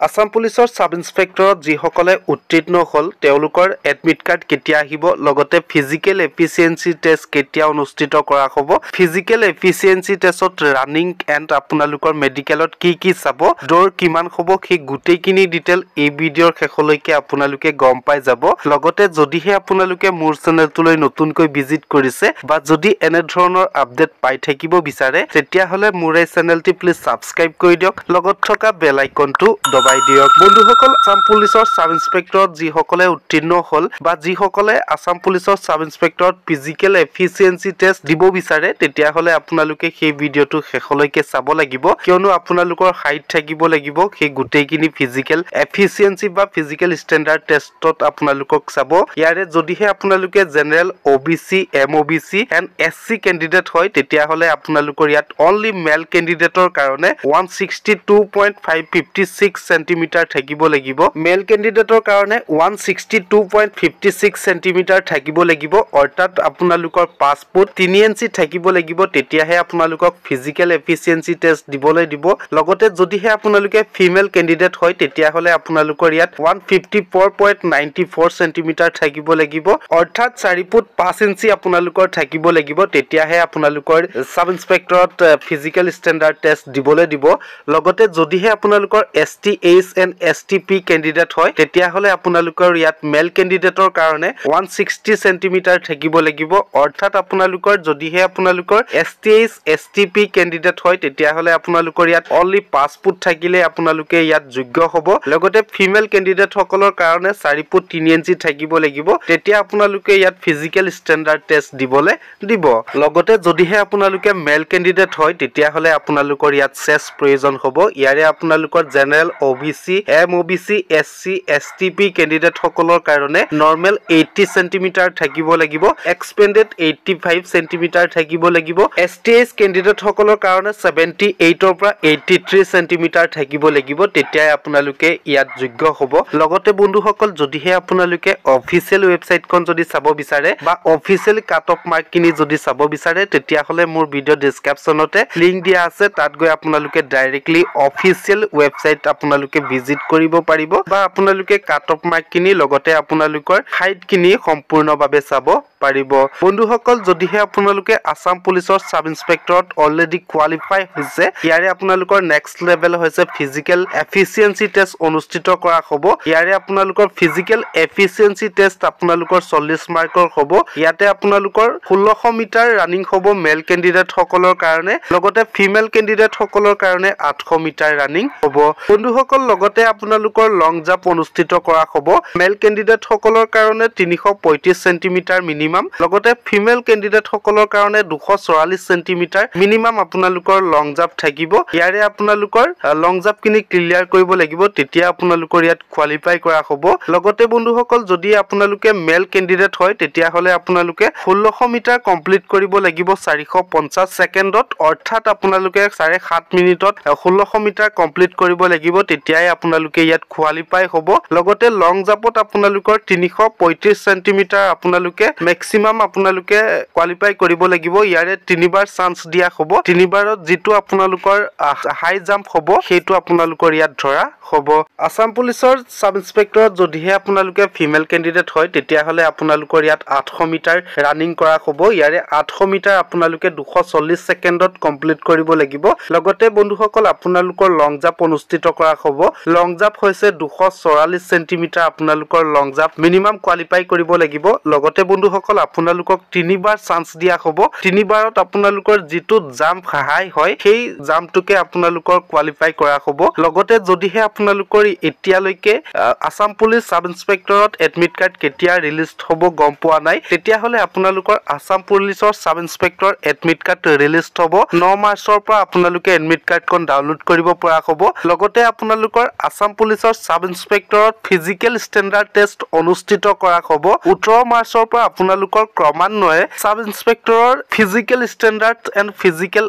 আসাম পুলিচৰ সাব ইন্সপেক্টৰত যিসকলে উত্তীৰ্ণ হল তেওঁলোকৰ এডমিট কাৰ্ড কেতিয়া আহিব লগতে ফিজিক্যাল এফিচিয়েন্সি টেষ্ট কেতিয়া অনুষ্ঠিত কৰা হ'ব ফিজিক্যাল এফিচিয়েন্সি টেষ্টত ৰানিং এন্ড আপোনালোকৰ মেডিকেলত কি চাব দৌৰ কিমান হ'ব কি গুটেইখিনি ডিটেইল এই ভিডিঅ'ৰ শেষলৈকে আপোনালোকে গম পাই যাব লগতে যদিহে আপোনালোকে মোৰ চেনেলটোলৈ নতুনকৈ ভিজিট কৰিছে বা যদি এনে ধৰণৰ আপডেট পাই থাকিব বিচাৰে তেতিয়া হলে মোৰ এই চেনেলটি প্লিজ সাবস্ক্ৰাইব কৰি দিয়ক লগত থকা বেল আইকনটো দবাই দিয়ক বন্ধুসকল আসাম পুলিচৰ সাব ইন্সপেক্টৰত যিসকলে উত্তীৰ্ণ হল বা যিসকলে আসাম পুলিচৰ সাব ইন্সপেক্টৰত ফিজিক্যাল এফিচিয়েন্সি টেষ্ট দিব বিচাৰে তেতিয়া হলে আপোনালোকে সেই ভিডিঅ'টো শেষলৈকে চাব লাগিব কিয়নো আপোনালোকৰ হাইট থাকিব লাগিব সেই গুটেইখিনি ফিজিক্যাল এফিচিয়েন্সি বা ফিজিক্যাল ষ্টেণ্ডাৰ্ড টেষ্টত আপোনালোকক চাব ইয়াৰে যদিহে আপোনালোকে general OBC MOBC and SC candidate হয় তেতিয়া হলে আপোনালোকৰ ইয়াত অনলি মেল ক্যান্ডিডেটৰ কাৰণে 162.556 সেন্টিমিটাৰ থাকিব লাগিব মেল ক্যান্ডিডেটৰ কাৰণে 162.56 সেন্টিমিটাৰ থাকিব লাগিব অৰ্থাৎ আপোনালোকৰ 5 ফুট 3 ইঞ্চি থাকিব লাগিব তেতিয়াহে আপোনালোকক ফিজিক্যাল এফিচিয়েন্সি টেষ্ট দিবলৈ দিব লগতে যদিহে আপোনালোকে ফিমেল ক্যান্ডিডেট হয় তেতিয়া হলে আপোনালোকৰ ইয়াত 154.94 সেন্টিমিটাৰ থাকিব লাগিব অৰ্থাৎ 4 ফুট 5 ইঞ্চি আপোনালোকৰ থাকিব লাগিব তেতিয়াহে আপোনালোকৰ সাব ইন্সপেক্টৰত ফিজিক্যাল ষ্টেণ্ডাৰ্ড টেষ্ট দিবলৈ দিব লগতে যদিহে আপোনালোকৰ STH and STP ক্যান্ডিডেট হয় তেতিয়া হলে আপোনালোকৰ ইয়াত মেল ক্যান্ডিডেটৰ কাৰণে 160 সেন্টিমিটাৰ থাকিব লাগিব অৰ্থাৎ আপোনালোকৰ যদিহে আপোনালোকৰ STH STP ক্যান্ডিডেট হয় তেতিয়া হলে আপোনালোকৰ ইয়াত অনলি 5 ফুট থাকিলে আপোনালোকে ইয়াত যোগ্য হ'ব লগতে ফিমেল ক্যান্ডিডেট সকলৰ কাৰণে 4 ফুট 3 ইঞ্চি থাকিব লাগিব তেতিয়া আপোনালোকে ইয়াত ফিজিক্যাল ষ্টেণ্ডাৰ্ড টেষ্ট দিবলৈ দিব লগতে যদিহে আপোনালোকে মেল ক্যান্ডিডেট হয় তেতিয়া হলে আপোনালোকৰ ইয়াত চেছ প্ৰয়োজন হ'ব ইয়াৰে আপোনালোকৰ general OBC MOBC SC STP candidate সকলৰ কাৰণে নৰ্মেল 80 সেন্টিমিটাৰ থাকিব লাগিব এক্সপেন্ডেড 85 সেন্টিমিটাৰ থাকিব লাগিব STH ক্যান্ডিডেট সকলৰ কাৰণে 78 ৰ পৰা 83 সেন্টিমিটাৰ থাকিব লাগিব তেতিয়া আপোনালোকে ইয়াত যোগ্য হ'ব লগতে বন্ধুসকল যদিহে আপোনালোকে অফিচিয়েল ওয়েবসাইটখন যদি চাব বিচাৰে বা অফিচিয়েল কাট অফ মাৰ্ক কিনি যদি চাব বিচাৰে তেতিয়া হলে মোৰ ভিডিও ডেসক্ৰিপচনতে লিংক দিয়া আছে তাত গৈ আপোনালোকে ডাইৰেক্টলি অফিচিয়েল ওয়েবসাইট আপোনালোকে ভিজিট কৰিব পাৰিব বা আপোনালোকে কাট অফ মাৰ্ক কিনি লগতে আপোনালোকৰ হাইট কিনি সম্পূৰ্ণভাৱে চাব পাৰিব বন্ধুসকল যদিহে আপোনালোকে আসাম পুলিচৰ সাব ইন্সপেক্টৰত অলৰেডি কোৱালিফাই হৈছে ইয়াৰে আপোনালোকৰ নেক্সট লেভেল হৈছে ফিজিক্যাল এফিচিয়েন্সি টেষ্ট অনুষ্ঠিত কৰা হ'ব ইয়াৰে আপোনালোকৰ ফিজিক্যাল এফিচিয়েন্সি টেষ্ট আপোনালোকৰ 40 মাৰ্কৰ হ'ব ইয়াতে আপোনালোকৰ 1600 মিটাৰ ৰানিং হ'ব মেল ক্যান্ডিডেট সকলৰ কাৰণে লগতে ফিমেল ক্যান্ডিডেট সকলৰ কাৰণে 800 মিটাৰ ৰানিং হ'ব বন্ধুসকল লগতে আপোনালোকৰ লং জাম্প অনুষ্ঠিত কৰা হ'ব মেল ক্যান্ডিডেট সকলৰ কাৰণে 335 সেন্টিমিটাৰ মিনিমাম লগতে ফিমেল ক্যান্ডিডেট সকলৰ কাৰণে 244 সেন্টিমিটাৰ মিনিমাম আপোনালোকৰ লং জাম্প থাকিব ইয়াৰে আপোনালোকৰ লং জাম্প কিনি ক্লিয়াৰ কৰিব লাগিব তেতিয়া আপোনালোকৰ ইয়াত কোৱালিফাই কৰা হ'ব লগতে বন্ধুসকল যদি আপোনালোকে মেল ক্যান্ডিডেট হয় তেতিয়া হলে আপোনালোকে 1600 মিটাৰ কমপ্লিট কৰিব লাগিব 450 সেকেন্ডত অৰ্থাৎ আপোনালোকে 7.5 মিনিটত 1600 মিটাৰ কমপ্লিট কৰিব লাগিব তেতিয়াই আপোনালোকে ইয়াত কোৱালিফাই হ'ব লগতে লং জাম্পত আপোনালোকৰ 335 সেন্টিমিটাৰ আপোনালোকে ম্যাক্সিমাম আপোনালোকে কোৱালিফাই কৰিব লাগিব ইয়াৰে 3 বাৰ চান্স দিয়া হ'ব 3 বাৰত যেটো আপোনালোকৰ হাই জাম্প হ'ব সেইটো আপোনালোকৰ ইয়াত ধৰা হ'ব আসাম পুলিচৰ সাব ইন্সপেক্টৰত যদিহে আপোনালোকে ফিমেল ক্যান্ডিডেট হয় তেতিয়া হলে আপোনালোকৰ ইয়াত 800 মিটাৰ ৰানিং কৰা হ'ব ইয়াৰে 800 মিটাৰ আপোনালোকে 240 সেকেন্ডত কমপ্লিট কৰিব লাগিব লগতে বন্ধুসকল আপোনালোকৰ লং জাম্প অনুষ্ঠিত কৰা হ'ব লং জাম্প হৈছে 244 সেন্টিমিটাৰ আপোনালোকৰ লং জাম্প মিনিমাম কোৱালিফাই কৰিব লাগিব লগতে বন্ধুসকল আপোনালোকক 3 বাৰ চান্স দিয়া হ'ব 3 বাৰত আপোনালোকৰ যেটো জাম্প হাই হয় সেই জাম্পটোকে আপোনালোকৰ কোৱালিফাই কৰা হ'ব লগতে যদিহে আপোনালোকৰ এতিয়ালৈকে আসাম পুলিচ সাব ইন্সপেক্টৰত এডমিট কাৰ্ড কেতিয়া ৰিলিজ হ'ব গম পোৱা নাই তেতিয়া হলে আপোনালোকৰ আসাম পুলিচৰ sub inspector admit card release হ'ব 9 মাৰ্চৰ পৰা আপোনালোকে এডমিট কাৰ্ডখন ডাউনলোড কৰিব পৰা হ'ব লগতে আপোনালোকৰ আসাম পুলিচৰ সাব ইন্সপেক্টৰত ফিজিক্যাল ষ্টেণ্ডাৰ্ড টেষ্ট অনুষ্ঠিত কৰা হ'ব 18 মাৰ্চৰ পৰা আপোনালোকৰ ক্ৰমান্বয়ে সাব ইন্সপেক্টৰৰ physical standard and physical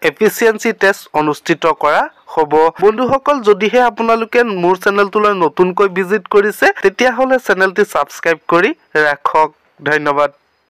efficiency test অনুষ্ঠিত কৰা হ'ব বন্ধুসকল যদিহে আপোনালোকে মোৰ চেনেলটোলৈ নতুনকৈ ভিজিট কৰিছে তেতিয়া হলে চেনেলটি সাবস্ক্ৰাইব কৰি ৰাখক ধন্যবাদ